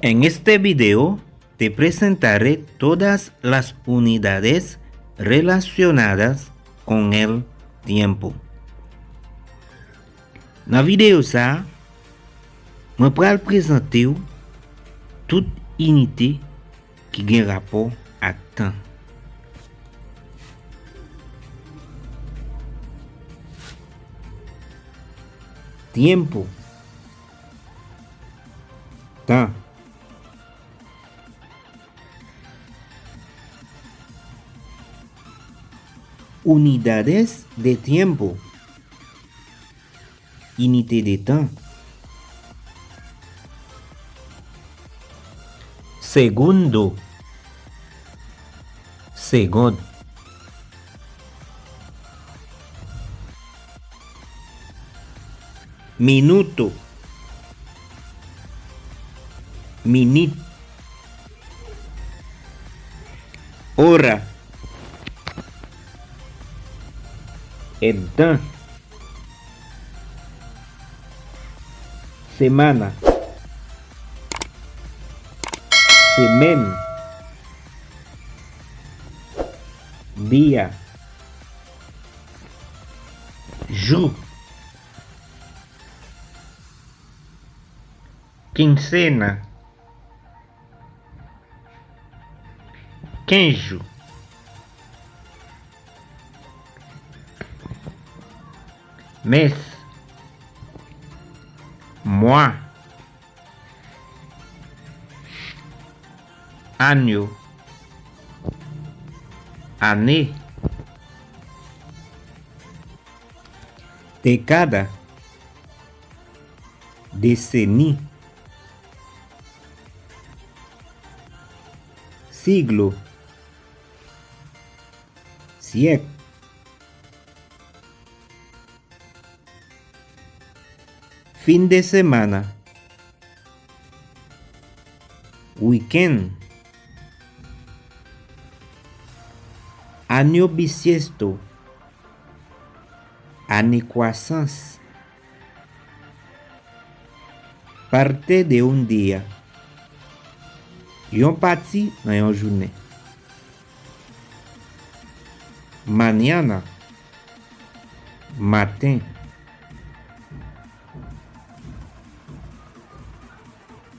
En este video te presentaré todas las unidades relacionadas con el tiempo. Dans la vidéo ça, je vais présenter toute unité qui a un rapport à temps. Tiempo. Temps. Unidades de tiempo. Unité de temps. Segundo. Segundo. Minuto. Minute. Hora. El temps. Semana. Semaine. Día. Jour. Quincena. Quinze. Mes. Mois. Año. Année. Década. Décennie. Siglo. Siècle. Fin de semana. Weekend. Año bisiesto. Année croissance. Parte de un día. Yon parti dans une journée. Mañana. Matin.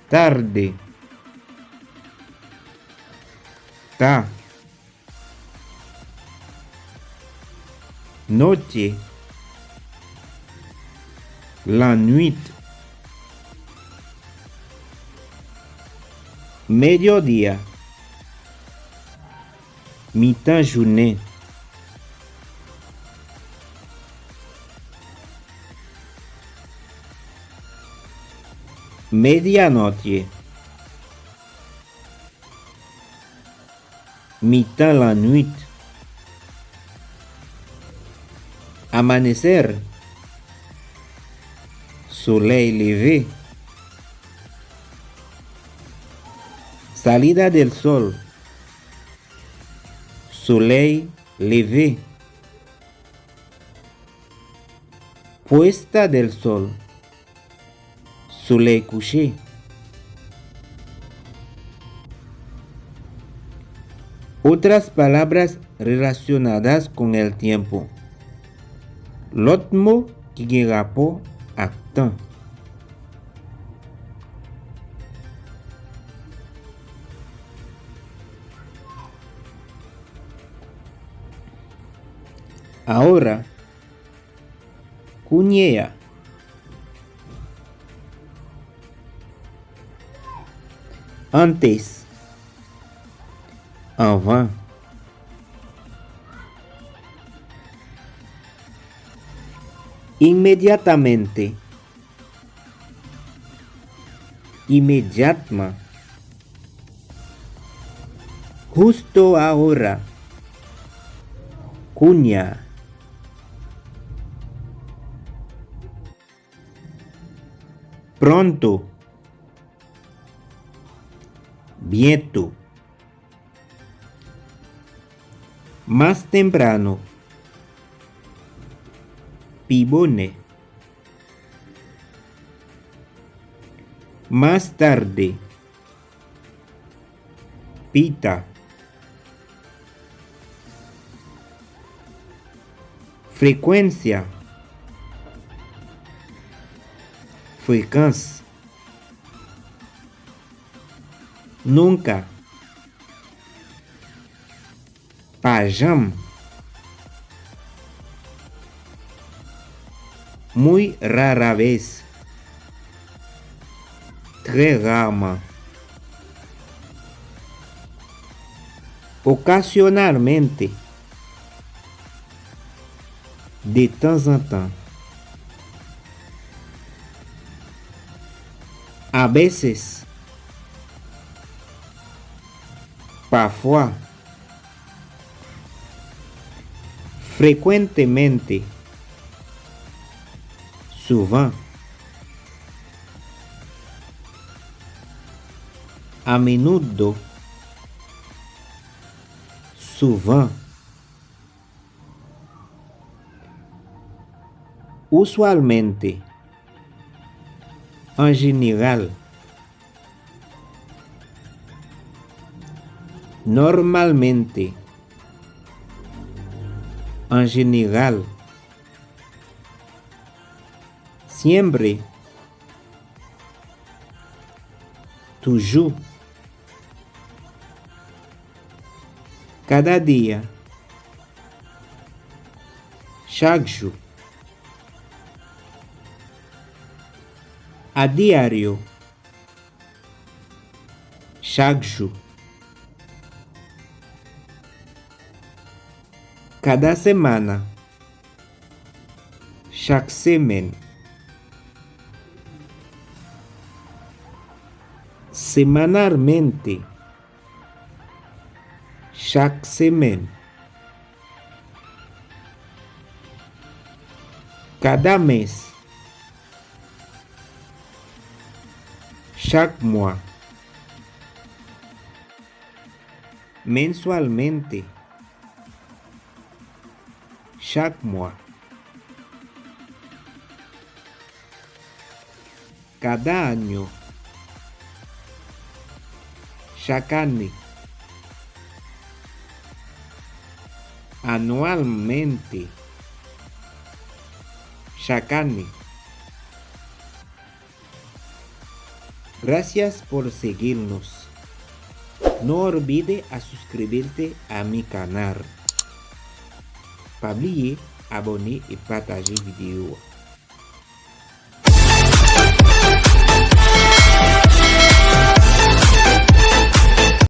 Tarde. Ta. Noche. La nuit. Mediodía. Mi-temps journée. Medianoche. Mi-temps la nuit. Amanecer. Soleil levé. Salida del sol. Soleil levé. Puesta del sol. Soleil couché. Otras palabras relacionadas con el tiempo. L'autre mot qui a rapport à temps. Ahora, cuñea. Antes. Avant. Inmediatamente. Inmediatamente. Justo ahora. Cuña. Pronto. Bientôt. Más temprano. Pibone. Más tarde. Pita. Frecuencia. Frequência. Nunca. Pajam. Muy rara vez. Très rarement. Ocasionalmente. De temps en temps. A veces. Parfois. Frecuentemente. Souvent. A menudo. Souvent. Usualmente. En general. Normalmente. En general. Siempre. Toujours. Cada dia. Chaque jour. A diário. Chaque jour. Cada semana. Chaque semaine. Semanalmente. Chaque semaine. Cada mês. Chaque mois. Mensualmente. Chaque mois. Cada año. Chaque année. Anualmente. Chaque année. Gracias por seguirnos. No olvide a suscribirte a mi canal. Pas oublier, abonner et partager vidéo.